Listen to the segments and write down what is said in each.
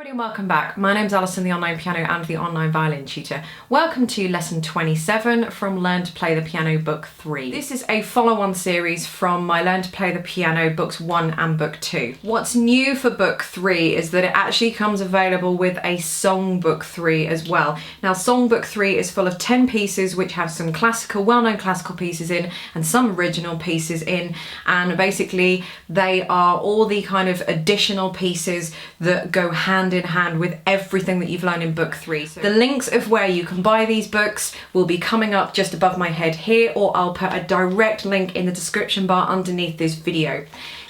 Everybody, welcome back. My name's Alison, the online piano and the online violin tutor. Welcome to lesson 27 from Learn to Play the Piano book 3. This is a follow-on series from my Learn to Play the Piano books 1 and book 2. What's new for book 3 is that it actually comes available with a song book 3 as well. Now, song book 3 is full of 10 pieces which have some classical, well-known classical pieces in and some original pieces in, and basically they are all the kind of additional pieces that go hand in hand with everything that you've learned in book 3. So the links of where you can buy these books will be coming up just above my head here, or I'll put a direct link in the description bar underneath this video.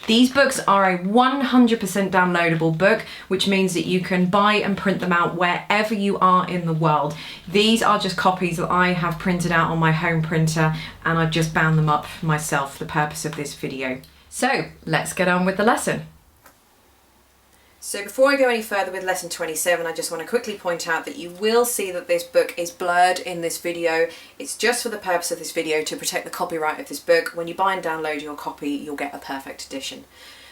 These books are a 100% downloadable book, which means that you can buy and print them out wherever you are in the world. These are just copies that I have printed out on my home printer, and I've just bound them up myself for the purpose of this video. So let's get on with the lesson. So before I go any further with lesson 27, I just want to quickly point out that you will see that this book is blurred in this video. It's just for the purpose of this video to protect the copyright of this book. When you buy and download your copy, you'll get a perfect edition.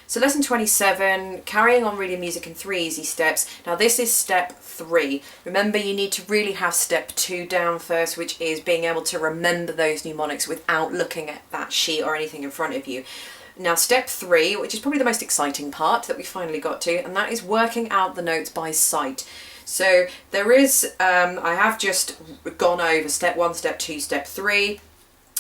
So lesson 27, carrying on reading music in 3 easy steps. Now this is step 3. Remember, you need to really have step 2 down first, which is being able to remember those mnemonics without looking at that sheet or anything in front of you. Now step 3, which is probably the most exciting part that we finally got to, and that is working out the notes by sight. So there is, I have just gone over step 1, step 2, step 3,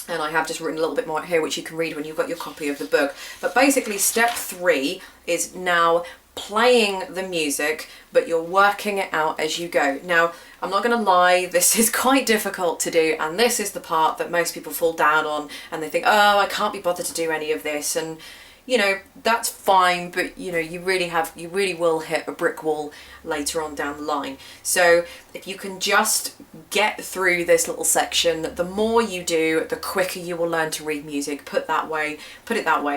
and I have just written a little bit more here which you can read when you've got your copy of the book. But basically step 3 is now playing the music, but you're working it out as you go. Now, I'm not going to lie, this is quite difficult to do, and this is the part that most people fall down on, and they think, oh, I can't be bothered to do any of this, and you know, that's fine, but you know, you really will hit a brick wall later on down the line. So if you can just get through this little section, the more you do, the quicker you will learn to read music. Put it that way,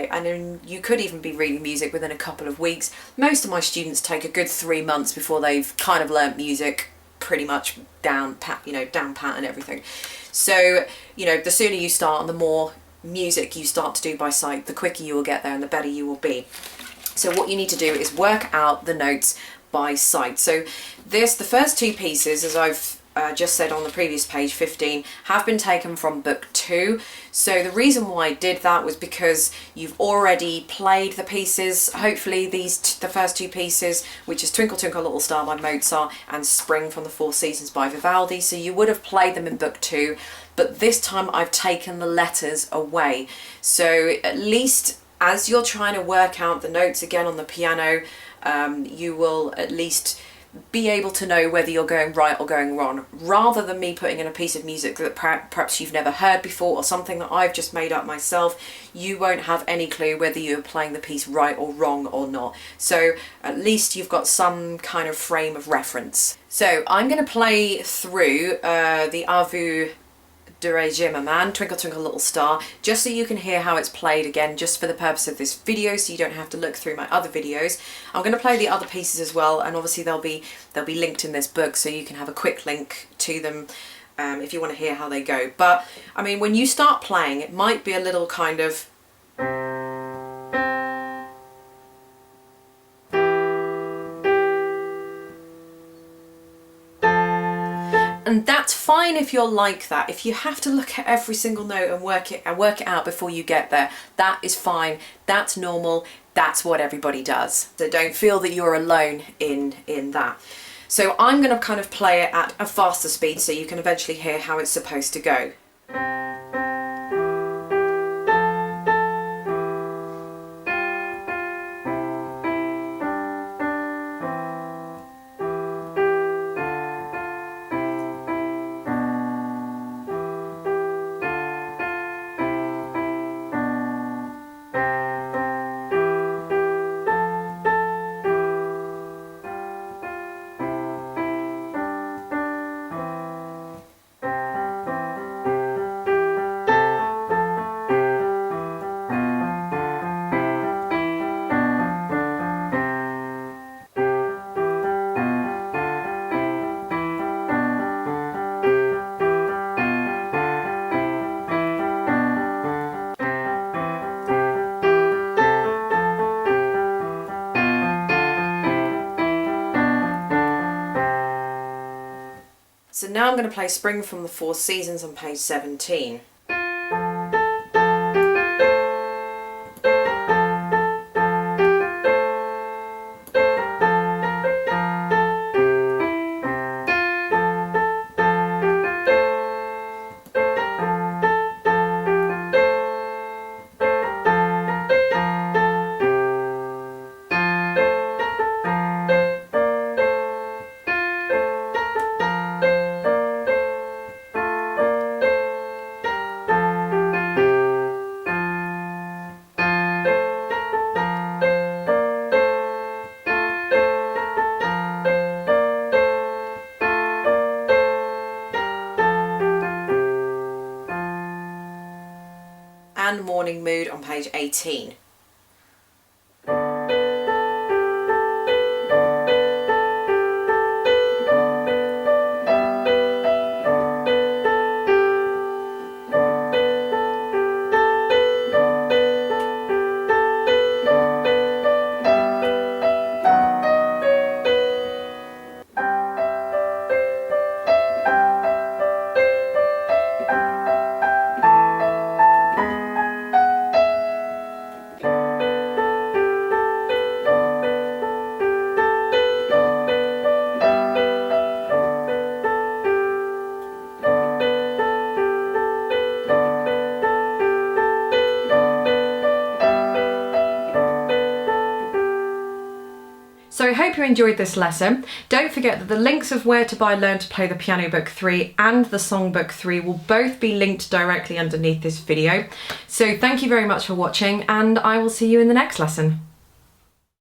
and then you could even be reading music within a couple of weeks. Most of my students take a good 3 months before they've kind of learnt music pretty much down pat and everything. So you know, the sooner you start and the more music you start to do by sight, the quicker you will get there and the better you will be. So what you need to do is work out the notes by sight. So the first 2 pieces, as I've just said on the previous page 15, have been taken from book 2. So the reason why I did that was because you've already played the pieces. Hopefully the first 2 pieces, which is Twinkle, Twinkle, Little Star by Mozart and Spring from the Four Seasons by Vivaldi. So you would have played them in book 2, but this time I've taken the letters away. So at least as you're trying to work out the notes again on the piano, you will at least be able to know whether you're going right or going wrong, rather than me putting in a piece of music that perhaps you've never heard before or something that I've just made up myself. You won't have any clue whether you're playing the piece right or wrong or not. So at least you've got some kind of frame of reference. So I'm going to play through the Avu de Régime Man, Twinkle Twinkle Little Star, just so you can hear how it's played again, just for the purpose of this video, so you don't have to look through my other videos. I'm going to play the other pieces as well, and obviously they'll be linked in this book, so you can have a quick link to them if you want to hear how they go. But I mean, when you start playing, it might be a little kind of and that's fine if you're like that. If you have to look at every single note and work it out before you get there, that is fine. That's normal. That's what everybody does. So don't feel that you're alone in that. So I'm going to kind of play it at a faster speed so you can eventually hear how it's supposed to go. So now I'm going to play Spring from the Four Seasons on page 17. And Morning Mood on page 18. So I hope you enjoyed this lesson. Don't forget that the links of where to buy Learn to Play the Piano Book 3 and the Songbook 3 will both be linked directly underneath this video. So thank you very much for watching, and I will see you in the next lesson.